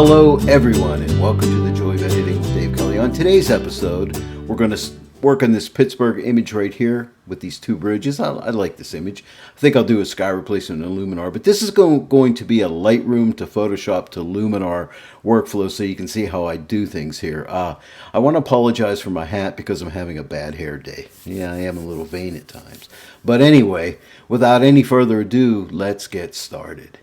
Hello everyone and welcome to the Joy of Editing with Dave Kelly. On today's episode, we're going to work on this Pittsburgh image right here with these two bridges. I like this image. I think I'll do a sky replacement in Luminar, but this is going to be a Lightroom to Photoshop to Luminar workflow so you can see how I do things here. I want to apologize for my hat because I'm having a bad hair day. Yeah, I am a little vain at times. But anyway, without any further ado, let's get started.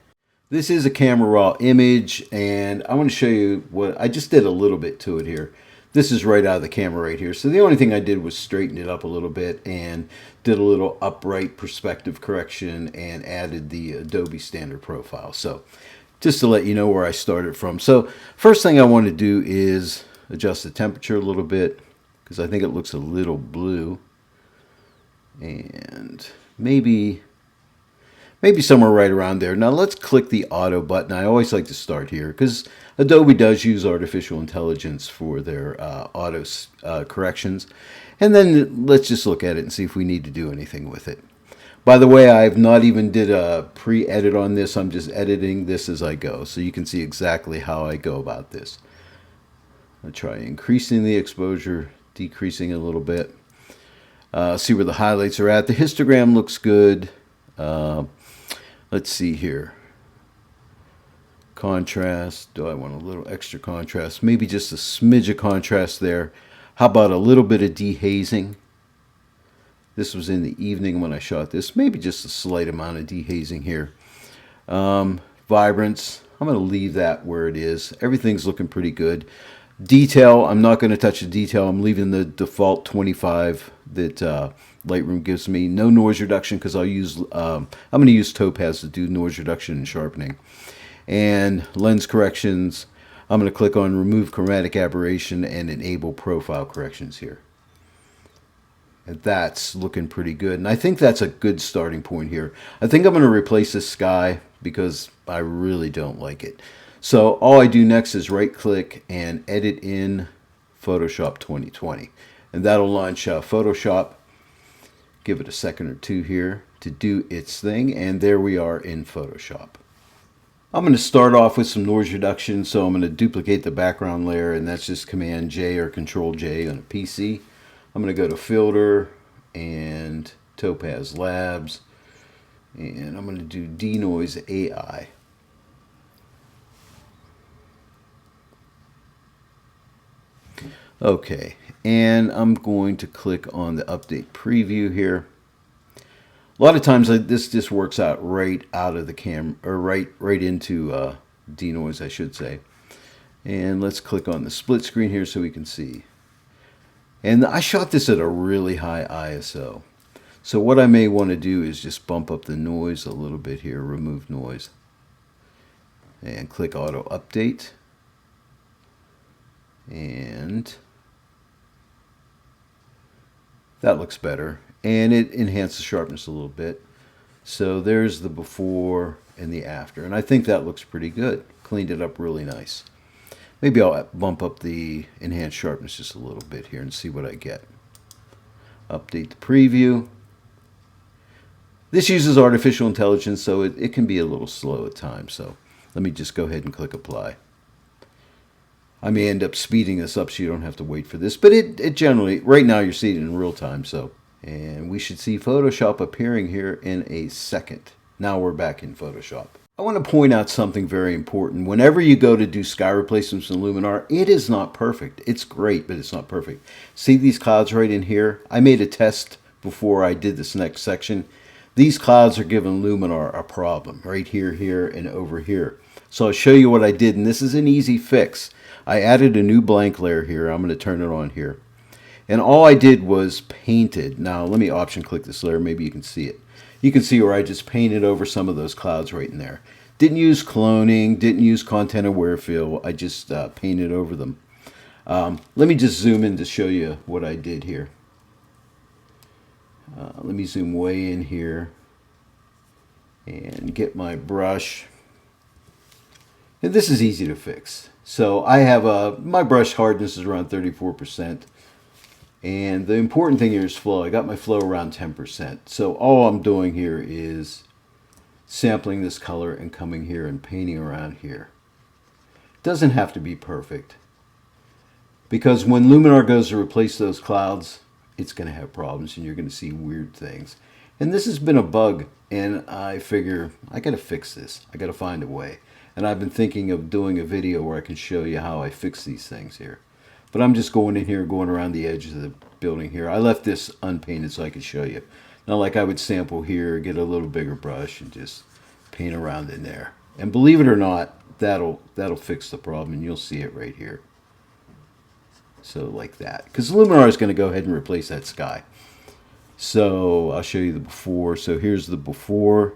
This is a camera raw image, and I want to show you what I just did a little bit to it here. This is right out of the camera right here. So the only thing I did was straighten it up a little bit and did a little upright perspective correction and added the Adobe standard profile. So just to let you know where I started from. So first thing I want to do is adjust the temperature a little bit because I think it looks a little blue. And maybe somewhere right around there. Now let's click the auto button. I always like to start here because Adobe does use artificial intelligence for their auto corrections. And then let's just look at it and see if we need to do anything with it. By the way, I've not even did a pre-edit on this. I'm just editing this as I go. So you can see exactly how I go about this. I'll try increasing the exposure, decreasing a little bit. See where the highlights are at. The histogram looks good. Let's see here. Contrast. Do I want a little extra contrast? Maybe just a smidge of contrast there. How about a little bit of dehazing? This was in the evening when I shot this. Maybe just a slight amount of dehazing here. Vibrance. I'm going to leave that where it is. Everything's looking pretty good. Detail. I'm not going to touch the detail. I'm leaving the default 25 that Lightroom gives me. No noise reduction because I'm going to use Topaz to do noise reduction and sharpening. And lens corrections, I'm going to click on remove chromatic aberration and enable profile corrections here. And that's looking pretty good. And I think that's a good starting point here. I think I'm going to replace this sky because I really don't like it. So all I do next is right click and edit in Photoshop 2020. And that'll launch Photoshop. Give it a second or two here to do its thing. And there we are in Photoshop. I'm going to start off with some noise reduction. So I'm going to duplicate the background layer. And that's just Command J or Control J on a PC. I'm going to go to Filter and Topaz Labs. And I'm going to do Denoise AI. Okay, and I'm going to click on the update preview here. A lot of times this just works out right out of the camera, or right into denoise, I should say. And let's click on the split screen here so we can see. And I shot this at a really high ISO. So what I may want to do is just bump up the noise a little bit here, remove noise. And click auto update. And that looks better, and it enhances the sharpness a little bit. So there's the before and the after, and I think that looks pretty good. Cleaned it up really nice. Maybe I'll bump up the enhanced sharpness just a little bit here and see what I get. Update the preview. This uses artificial intelligence, so it can be a little slow at times. So let me just go ahead and click apply. I may end up speeding this up so you don't have to wait for this, but it generally, right now you're seeing it in real time, so. And we should see Photoshop appearing here in a second. Now we're back in Photoshop. I want to point out something very important. Whenever you go to do sky replacements in Luminar, it is not perfect. It's great, but it's not perfect. See these clouds right in here? I made a test before I did this next section. These clouds are giving Luminar a problem right here, here, and over here. So I'll show you what I did, and this is an easy fix. I added a new blank layer here. I'm going to turn it on here. And all I did was painted. Now let me option click this layer. Maybe you can see it. You can see where I just painted over some of those clouds right in there. Didn't use cloning. Didn't use content aware fill. I just painted over them. Let me just zoom in to show you what I did here. Let me zoom way in here and get my brush. And this is easy to fix. So I have my brush hardness is around 34%. And the important thing here is flow. I got my flow around 10%. So all I'm doing here is sampling this color and coming here and painting around here. Doesn't have to be perfect. Because when Luminar goes to replace those clouds, it's going to have problems and you're going to see weird things. And this has been a bug, and I figure I got to fix this. I got to find a way. And I've been thinking of doing a video where I can show you how I fix these things here. But I'm just going in here, going around the edge of the building here. I left this unpainted so I could show you. Now, like I would sample here, get a little bigger brush and just paint around in there. And believe it or not, that'll fix the problem, and you'll see it right here. So like that. Because Luminar is going to go ahead and replace that sky. So I'll show you the before. So here's the before,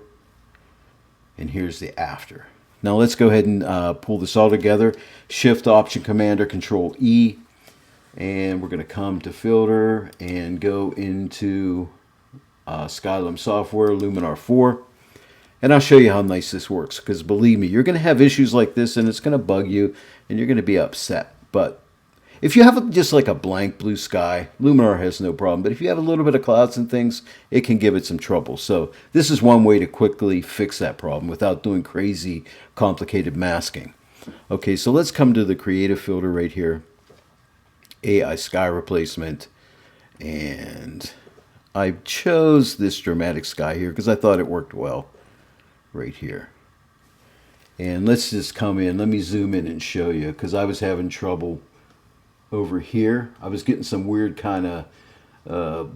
and here's the after. Now let's go ahead and pull this all together. Shift, Option, Command, or Control E. And we're going to come to Filter and go into Skylum Software, Luminar 4. And I'll show you how nice this works. Because believe me, you're going to have issues like this, and it's going to bug you, and you're going to be upset. But if you have just like a blank blue sky, Luminar has no problem. But if you have a little bit of clouds and things, it can give it some trouble. So this is one way to quickly fix that problem without doing crazy, complicated masking. Okay, so let's come to the creative filter right here. AI sky replacement. And I chose this dramatic sky here because I thought it worked well right here. And let's just come in. Let me zoom in and show you, because I was having trouble over here. I was getting some weird kind of,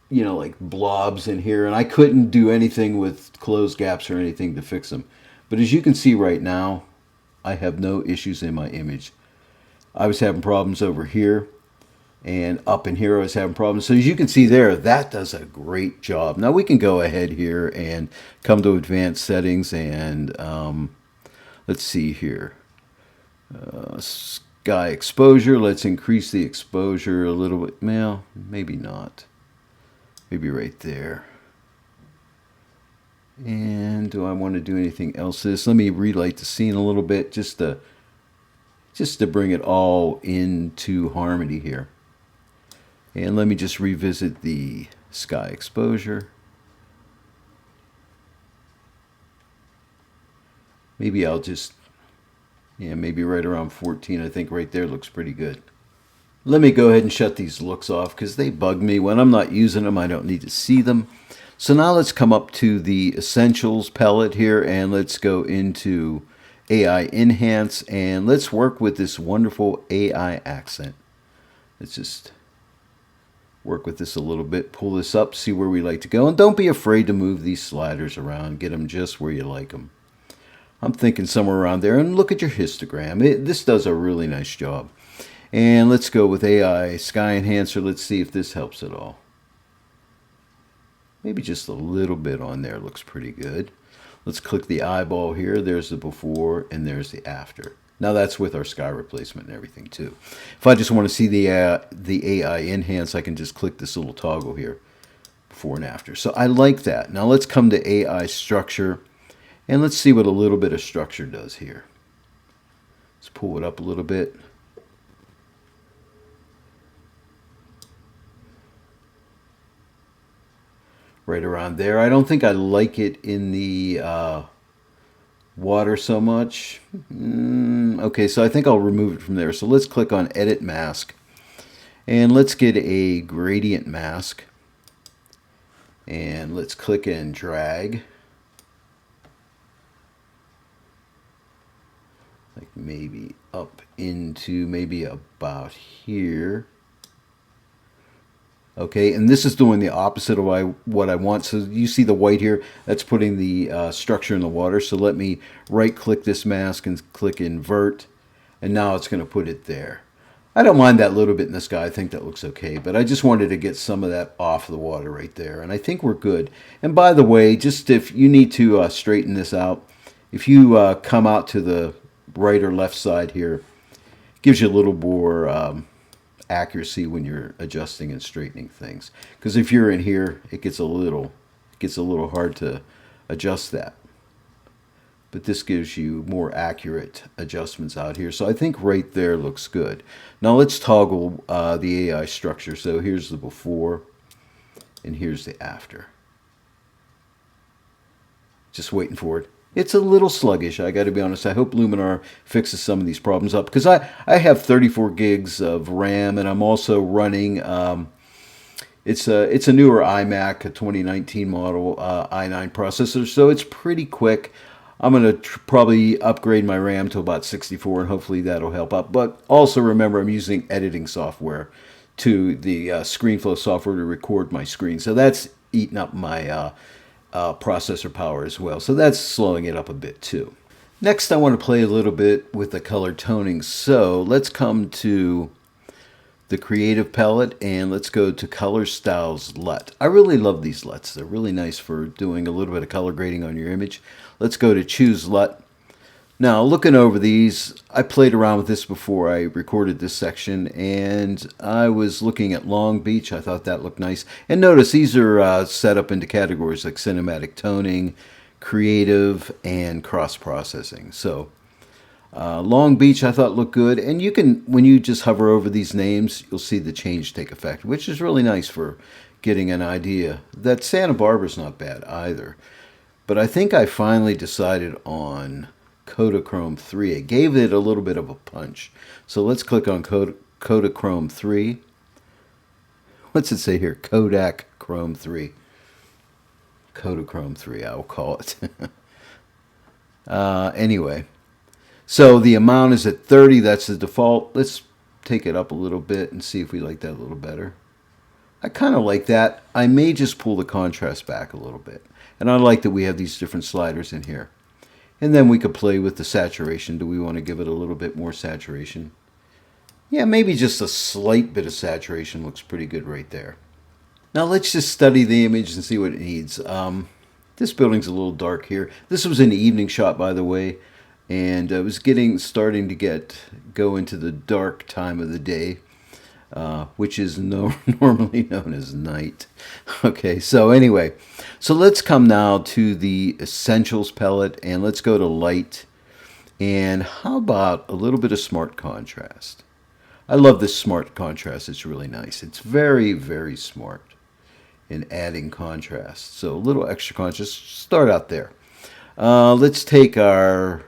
you know, like blobs in here, and I couldn't do anything with closed gaps or anything to fix them. But as you can see right now, I have no issues in my image. I was having problems over here, and up in here I was having problems. So as you can see there, that does a great job. Now we can go ahead here and come to advanced settings, and let's see here. Sky exposure, let's increase the exposure a little bit. Well, maybe not. Maybe right there. And do I want to do anything else? Let me relight the scene a little bit just to bring it all into harmony here. And let me just revisit the sky exposure. Maybe I'll just, yeah, maybe right around 14. I think right there looks pretty good. Let me go ahead and shut these looks off because they bug me. When I'm not using them, I don't need to see them. So now let's come up to the Essentials palette here, and let's go into AI Enhance, and let's work with this wonderful AI accent. Let's just work with this a little bit, pull this up, see where we like to go, and don't be afraid to move these sliders around. Get them just where you like them. I'm thinking somewhere around there, and look at your histogram. This does a really nice job. And let's go with AI Sky Enhancer. Let's see if this helps at all. Maybe just a little bit on there looks pretty good. Let's click the eyeball here. There's the before, and there's the after. Now that's with our sky replacement and everything too. If I just want to see the AI Enhance, I can just click this little toggle here, before and after. So I like that. Now let's come to AI Structure. And let's see what a little bit of structure does here. Let's pull it up a little bit. Right around there. I don't think I like it in the water so much. Okay, so I think I'll remove it from there. So let's click on Edit Mask. And let's get a gradient mask. And let's click and drag. Like maybe up into maybe about here. Okay, and this is doing the opposite of what I want. So you see the white here, that's putting the structure in the water. So let me right click this mask and click invert, and now it's going to put it there. I don't mind that little bit in the sky. I think that looks okay, but I just wanted to get some of that off the water right there, and I think we're good. And by the way, just if you need to straighten this out, if you come out to the right or left side here, gives you a little more accuracy when you're adjusting and straightening things. Because if you're in here, it gets a little hard to adjust that. But this gives you more accurate adjustments out here. So I think right there looks good. Now let's toggle the AI structure. So here's the before, and here's the after. Just waiting for it. It's a little sluggish, I got to be honest. I hope Luminar fixes some of these problems up, because I have 34 gigs of RAM, and I'm also running, it's a newer iMac, a 2019 model i9 processor, so it's pretty quick. I'm going to probably upgrade my RAM to about 64, and hopefully that'll help out. But also remember, I'm using editing software to the ScreenFlow software to record my screen. So that's eating up my processor power as well. So that's slowing it up a bit too. Next, I want to play a little bit with the color toning. So let's come to the creative palette and let's go to color styles LUT. I really love these LUTs. They're really nice for doing a little bit of color grading on your image. Let's go to choose LUT. Now, looking over these, I played around with this before I recorded this section, and I was looking at Long Beach. I thought that looked nice. And notice these are set up into categories like cinematic toning, creative, and cross-processing. So Long Beach I thought looked good, and you can, when you just hover over these names, you'll see the change take effect, which is really nice for getting an idea. That Santa Barbara's not bad either. But I think I finally decided on Kodachrome 3. It gave it a little bit of a punch. So let's click on Kodachrome 3. What's it say here? Kodak Chrome 3. Kodachrome 3, I will call it. Anyway, so the amount is at 30. That's the default. Let's take it up a little bit and see if we like that a little better. I kind of like that. I may just pull the contrast back a little bit. And I like that we have these different sliders in here. And then we could play with the saturation. Do we want to give it a little bit more saturation? Yeah, maybe just a slight bit of saturation looks pretty good right there. Now let's just study the image and see what it needs. This building's a little dark here. This was an evening shot, by the way. And it was starting to go into the dark time of the day. Which is normally known as night. Okay, so anyway, so let's come now to the Essentials palette, and let's go to Light. And how about a little bit of Smart Contrast? I love this Smart Contrast. It's really nice. It's very, very smart in adding contrast. So a little extra contrast. Start out there. Let's take our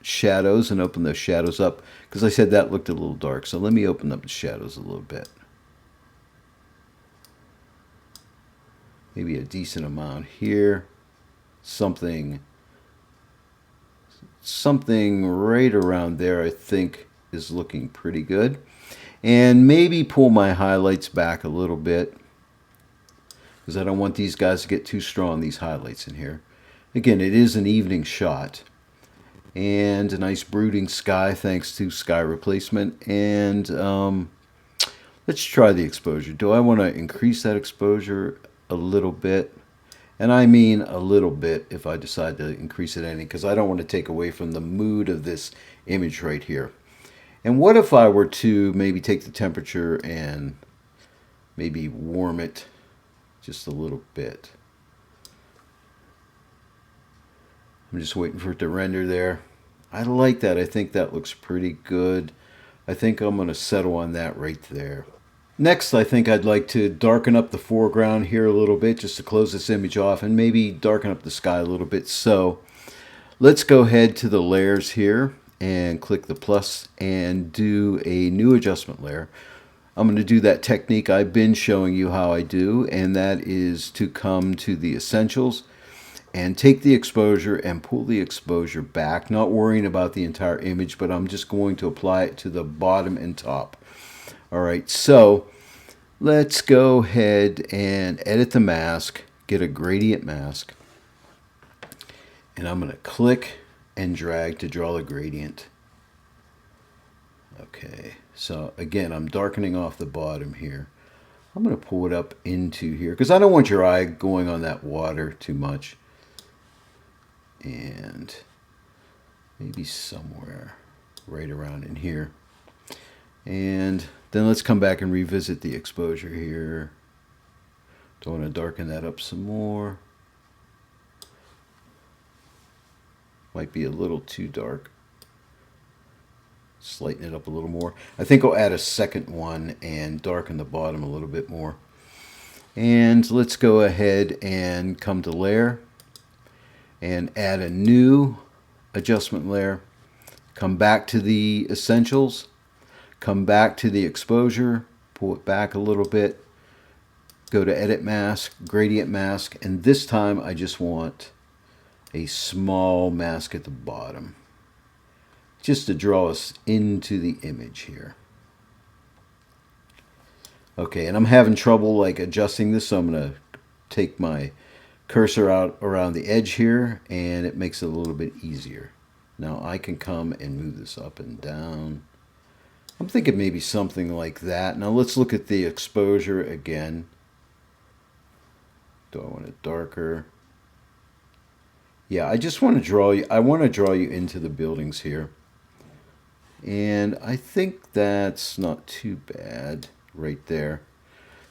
shadows and open those shadows up, because I said that looked a little dark. So let me open up the shadows a little bit. Maybe a decent amount here. Something right around there I think is looking pretty good. And maybe pull my highlights back a little bit, because I don't want these guys to get too strong, these highlights in here. Again, it is an evening shot. And a nice brooding sky thanks to sky replacement. And let's try the exposure. Do I want to increase that exposure a little bit? And I mean a little bit if I decide to increase it any, because I don't want to take away from the mood of this image right here. And what if I were to maybe take the temperature and maybe warm it just a little bit? I'm just waiting for it to render there. I like that. I think that looks pretty good. I think I'm going to settle on that right there. Next, I think I'd like to darken up the foreground here a little bit just to close this image off, and maybe darken up the sky a little bit. So let's go ahead to the layers here and click the plus and do a new adjustment layer. I'm going to do that technique I've been showing you how I do, and that is to come to the Essentials and take the exposure and pull the exposure back, not worrying about the entire image, but I'm just going to apply it to the bottom and top. All right, so let's go ahead and edit the mask, get a gradient mask, and I'm going to click and drag to draw the gradient. Okay, so again, I'm darkening off the bottom here. I'm going to pull it up into here, because I don't want your eye going on that water too much. And maybe somewhere right around in here. And then let's come back and revisit the exposure here. Don't want to darken that up some more. Might be a little too dark. Just lighten it up a little more. I think I'll add a second one and darken the bottom a little bit more. And let's go ahead and come to layer. and add a new adjustment layer. Come back to the essentials, come back to the exposure, pull it back a little bit, go to edit mask, gradient mask, and this time I just want a small mask at the bottom, just to draw us into the image here. Okay, and I'm having trouble like adjusting this, so I'm going to take my cursor out around the edge here, and it makes it a little bit easier. Now I can come and move this up and down. I'm thinking maybe something like that. Now let's look at the exposure again. Do I want it darker? Yeah, I just want to draw you. I want to draw you into the buildings here. And I think that's not too bad right there.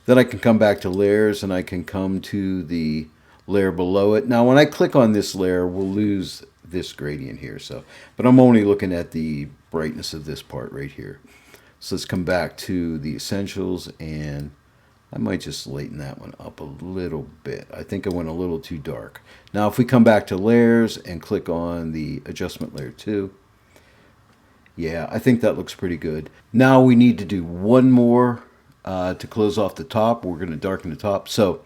Then I can come back to layers and I can come to the layer below it. Now when I click on this layer, we'll lose this gradient here. But I'm only looking at the brightness of this part right here. So let's come back to the essentials, and I might just lighten that one up a little bit. I think I went a little too dark. Now if we come back to layers and click on the adjustment layer 2, yeah, I think that looks pretty good. Now we need to do one more to close off the top. We're going to darken the top. So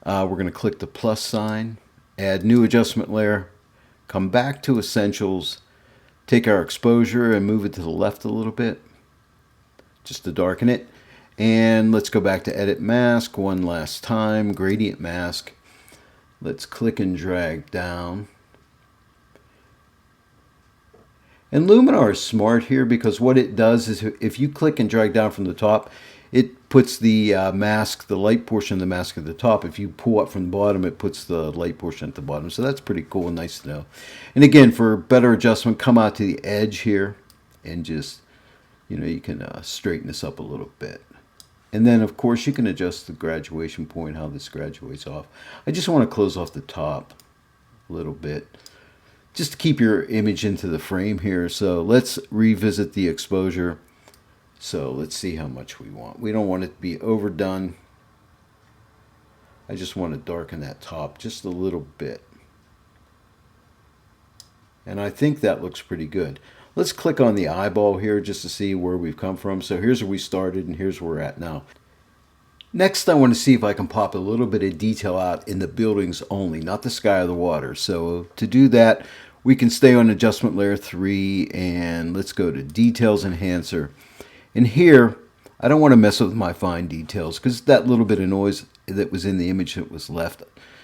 we're going to click the plus sign, add new adjustment layer, come back to essentials, take our exposure and move it to the left a little bit, just to darken it. And let's go back to edit mask one last time, gradient mask. Let's click and drag down. And Luminar is smart here, because what it does is if you click and drag down from the top, it puts the mask, the light portion of the mask at the top. If you pull up from the bottom, it puts the light portion at the bottom. So that's pretty cool and nice to know. And again, for better adjustment, come out to the edge here and just, you can straighten this up a little bit. And then, of course, you can adjust the graduation point, how this graduates off. I just want to close off the top a little bit, just to keep your image into the frame here. So let's revisit the exposure. So let's see how much we want. We don't want it to be overdone. I just want to darken that top just a little bit. And I think that looks pretty good. Let's click on the eyeball here just to see where we've come from. So here's where we started and here's where we're at now. Next, I want to see if I can pop a little bit of detail out in the buildings only, not the sky or the water. So to do that, we can stay on adjustment layer 3 and let's go to details enhancer. And here, I don't want to mess with my fine details, because that little bit of noise that was in the image that was left,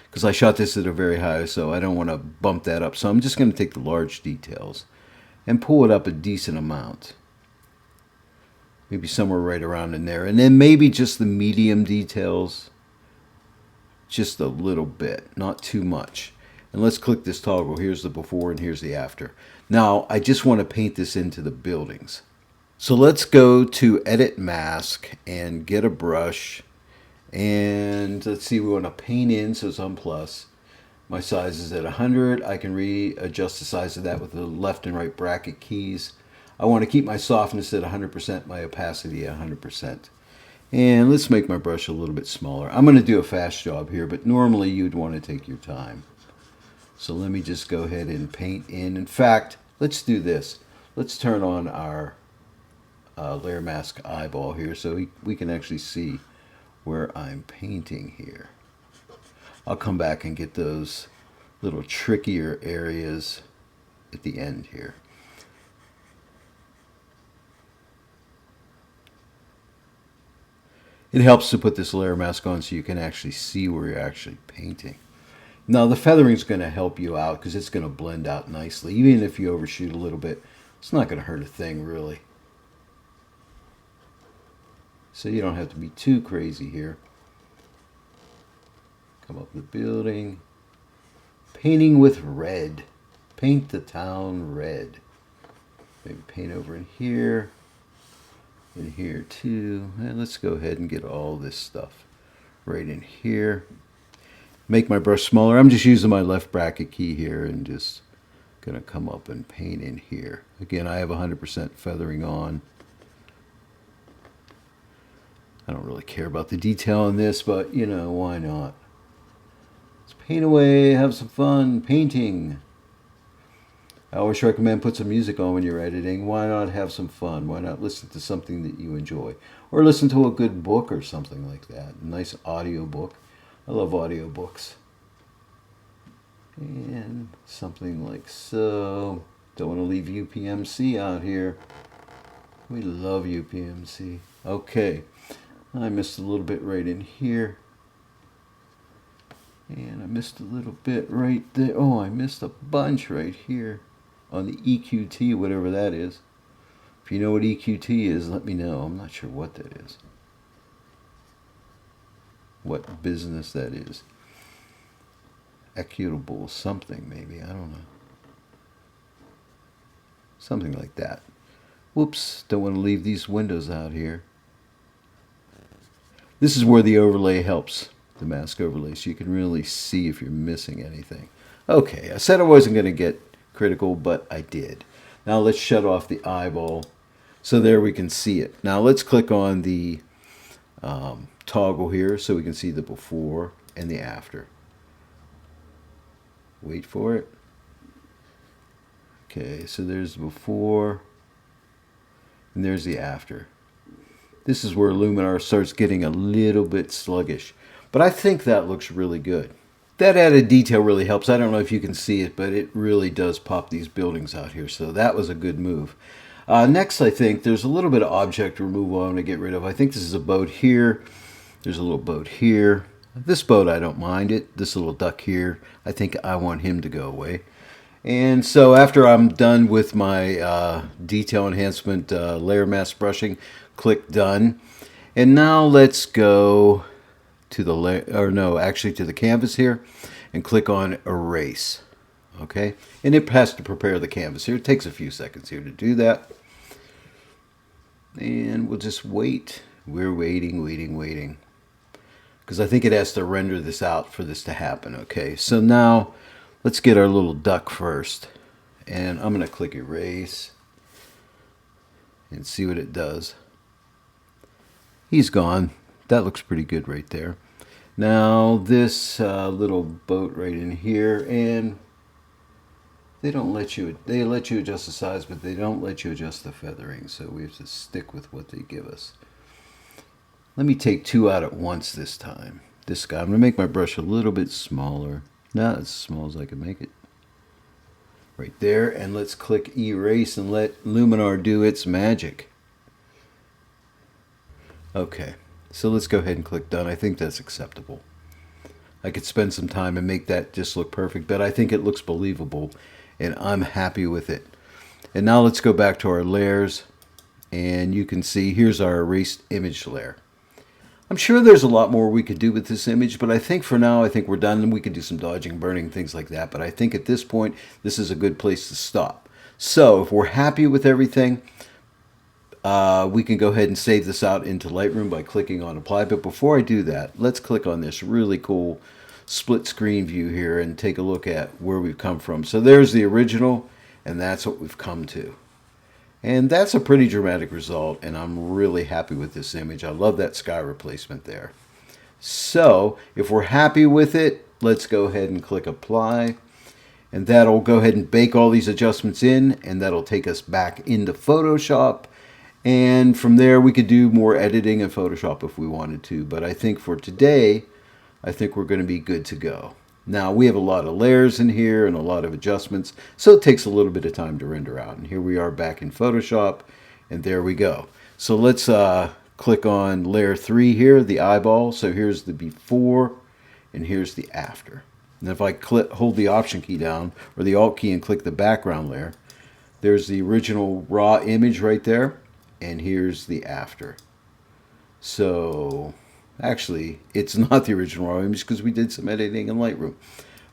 because I shot this at a very high, so I don't want to bump that up. So I'm just going to take the large details and pull it up a decent amount. Maybe somewhere right around in there. And then maybe just the medium details, just a little bit, not too much. And let's click this toggle. Here's the before and here's the after. Now, I just want to paint this into the buildings. So let's go to edit mask and get a brush. And let's see, we want to paint in, so it's on plus. My size is at 100. I can readjust the size of that with the left and right bracket keys. I want to keep my softness at 100%, my opacity at 100%. And let's make my brush a little bit smaller. I'm going to do a fast job here, but normally you'd want to take your time. So let me just go ahead and paint in. In fact, let's do this. Let's turn on our layer mask eyeball here so we can actually see where I'm painting here. I'll come back and get those little trickier areas at the end here. It helps to put this layer mask on so you can actually see where you're actually painting. Now the feathering is going to help you out because it's going to blend out nicely. Even if you overshoot a little bit, it's not going to hurt a thing really. So you don't have to be too crazy here. Come up the building. Painting with red. Paint the town red. Maybe paint over in here too. And let's go ahead and get all this stuff right in here. Make my brush smaller. I'm just using my left bracket key here and just gonna come up and paint in here. Again, I have 100% feathering on. I don't really care about the detail on this, but you know, why not? Let's paint away, have some fun painting. I always recommend put some music on when you're editing. Why not have some fun? Why not listen to something that you enjoy? Or listen to a good book or something like that. A nice audio book. I love audio books. And something like so. Don't want to leave UPMC out here. We love UPMC. Okay. I missed a little bit right in here. And I missed a little bit right there. Oh, I missed a bunch right here on the EQT, whatever that is. If you know what EQT is, let me know. I'm not sure what that is. What business that is. Equitable something, maybe. I don't know. Something like that. Whoops, don't want to leave these windows out here. This is where the overlay helps, the mask overlay, so you can really see if you're missing anything. Okay, I said I wasn't going to get critical, but I did. Now let's shut off the eyeball so there we can see it. Now let's click on the toggle here so we can see the before and the after. Wait for it. Okay, so there's the before and there's the after. This is where Luminar starts getting a little bit sluggish, but I think that looks really good. That added detail really helps. I don't know if you can see it, but it really does pop these buildings out here, so that was a good move. Next, I think there's a little bit of object removal I want to get rid of. I think this is a boat here. There's a little boat here. This boat, I don't mind it. This little duck here, I think I want him to go away. And so after I'm done with my detail enhancement layer mask brushing, click done. And now let's go to the to the canvas here and click on erase. Okay, and it has to prepare the canvas here. It takes a few seconds here to do that. And we'll just wait. We're waiting. Because I think it has to render this out for this to happen. Okay, so now let's get our little duck first. And I'm going to click erase and see what it does. He's gone. That looks pretty good right there. Now this little boat right in here, and they let you adjust the size, but they don't let you adjust the feathering, so we have to stick with what they give us. Let me take two out at once this time. This guy, I'm going to make my brush a little bit smaller. Not as small as I can make it. Right there, and let's click erase and let Luminar do its magic. Okay, so let's go ahead and click done. I think that's acceptable. I could spend some time and make that just look perfect, but I think it looks believable, and I'm happy with it. And now let's go back to our layers, and you can see here's our erased image layer. I'm sure there's a lot more we could do with this image, but I think for now, I think we're done, and we can do some dodging, burning, things like that. But I think at this point, this is a good place to stop. So if we're happy with everything, we can go ahead and save this out into Lightroom by clicking on Apply. But before I do that, let's click on this really cool split screen view here and take a look at where we've come from. So there's the original, and that's what we've come to. And that's a pretty dramatic result, and I'm really happy with this image. I love that sky replacement there. So if we're happy with it, let's go ahead and click Apply. And that'll go ahead and bake all these adjustments in, and that'll take us back into Photoshop. And from there, we could do more editing in Photoshop if we wanted to. But I think for today, I think we're going to be good to go. Now, we have a lot of layers in here and a lot of adjustments, so it takes a little bit of time to render out. And here we are back in Photoshop, and there we go. So let's click on layer 3 here, the eyeball. So here's the before, and here's the after. And if I hold the Option key down, or the Alt key, and click the background layer, there's the original raw image right there, and here's the after. So actually, it's not the original raw image because we did some editing in Lightroom,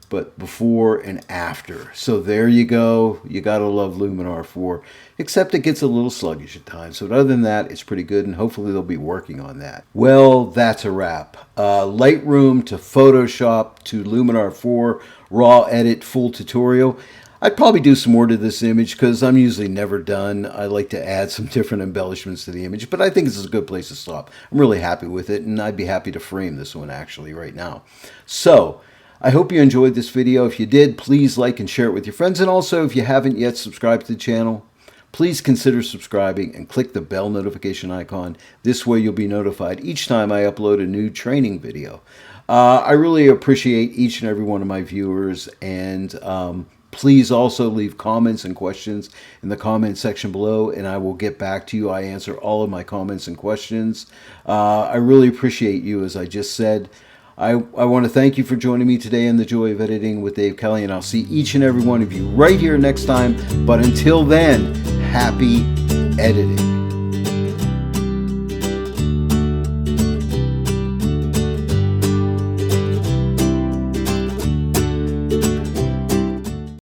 but before and after. So there you go. You gotta love Luminar 4, except it gets a little sluggish at times. So other than that, it's pretty good, and hopefully they'll be working on that. Well, that's a wrap. Lightroom to Photoshop to Luminar 4 raw edit full tutorial. I'd probably do some more to this image because I'm usually never done. I like to add some different embellishments to the image, but I think this is a good place to stop. I'm really happy with it, and I'd be happy to frame this one actually right now. So I hope you enjoyed this video. If you did, please like and share it with your friends. And also, if you haven't yet subscribed to the channel, please consider subscribing and click the bell notification icon. This way you'll be notified each time I upload a new training video. I really appreciate each and every one of my viewers, and please also leave comments and questions in the comment section below, and I will get back to you. I answer all of my comments and questions. I really appreciate you, as I just said. I want to thank you for joining me today in The Joy of Editing with Dave Kelly, and I'll see each and every one of you right here next time. But until then, happy editing.